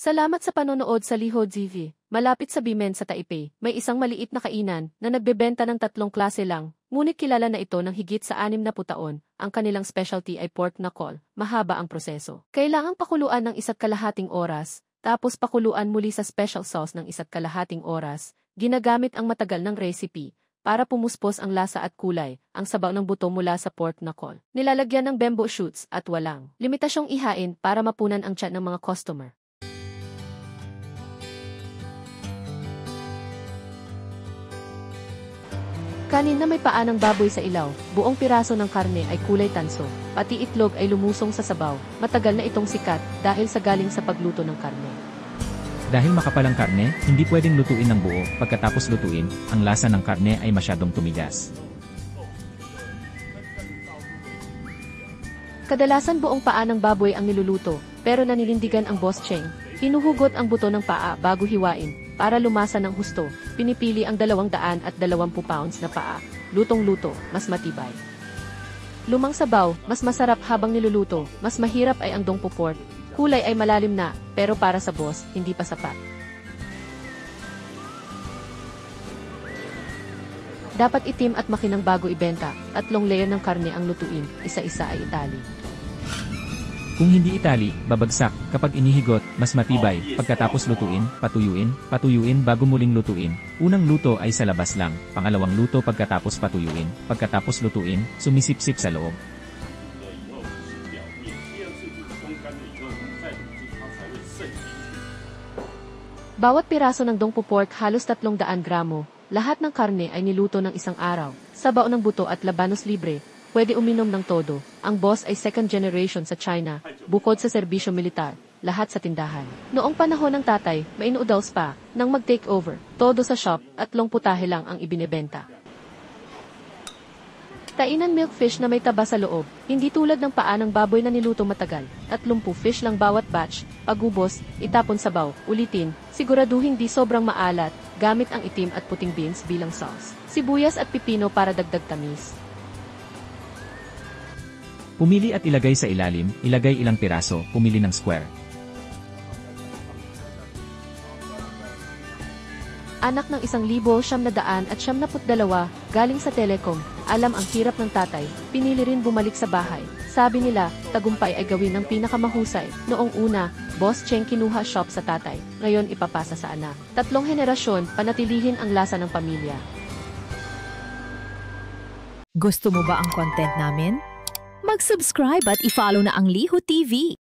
Salamat sa panonood sa Liho TV. Malapit sa Bimen sa Taipei, may isang maliit na kainan na nagbebenta ng 3 klase lang, ngunit kilala na ito ng higit sa 60 taon. Ang kanilang specialty ay pork knuckle. Mahaba ang proseso. Kailangang pakuluan ng 1.5 oras, tapos pakuluan muli sa special sauce ng 1.5 oras. Ginagamit ang matagal ng recipe para pumuspos ang lasa at kulay, ang sabaw ng buto mula sa pork knuckle. Nilalagyan ng bamboo shoots at walang limitasyong ihain para mapunan ang tiyan ng mga customer. Kanin na may paa ng baboy sa ilaw, buong piraso ng karne ay kulay tanso, pati itlog ay lumusong sa sabaw. Matagal na itong sikat dahil sa galing sa pagluto ng karne. Dahil makapal ang karne, hindi pwedeng lutuin ng buo. Pagkatapos lutuin, ang lasa ng karne ay masyadong tumigas. Kadalasan buong paa ng baboy ang niluluto, pero naninindigan ang Boss Cheng. Hinuhugot ang buto ng paa bago hiwain. Para lumasa ng husto, pinipili ang 220 pounds na paa. Lutong-luto, mas matibay. Lumang sabaw, mas masarap habang niluluto. Mas mahirap ay ang dongpo pork. Kulay ay malalim na, pero para sa boss, hindi pa sapat. Dapat itim at makinang bago ibenta. 3 layer ng karne ang lutuin, isa-isa ay itali. Kung hindi itali, babagsak. Kapag inihigot, mas matibay. Pagkatapos lutuin, patuyuin bago muling lutuin. Unang luto ay sa labas lang, pangalawang luto pagkatapos patuyuin. Pagkatapos lutuin, sumisipsip sa loob. Bawat piraso ng dongpo pork halos 300 gramo. Lahat ng karne ay niluto ng 1 araw. Sabaw ng buto at labanos libre. Pwede uminom ng todo. Ang boss ay 2nd generation sa China, bukod sa serbisyo militar, lahat sa tindahan. Noong panahon ng tatay, may noodles pa, nang mag-take over, todo sa shop, at 3 putahe lang ang ibinebenta. Tainan milkfish na may taba sa loob, hindi tulad ng paa ng baboy na niluto matagal. 30 fish lang bawat batch, pagubos, itapon sabaw, ulitin, siguraduhin di sobrang maalat, gamit ang itim at puting beans bilang sauce. Sibuyas at pipino para dagdag tamis. Pumili at ilagay sa ilalim, ilagay ilang piraso, pumili ng square. Anak ng 1,972, galing sa Telecom, alam ang hirap ng tatay, pinili rin bumalik sa bahay. Sabi nila, tagumpay ay gawin ng pinakamahusay. Noong una, Boss Cheng kinuha shop sa tatay, ngayon ipapasa sa anak. 3 henerasyon, panatilihin ang lasa ng pamilya. Gusto mo ba ang content namin? Mag-subscribe at i-follow na ang Liho TV.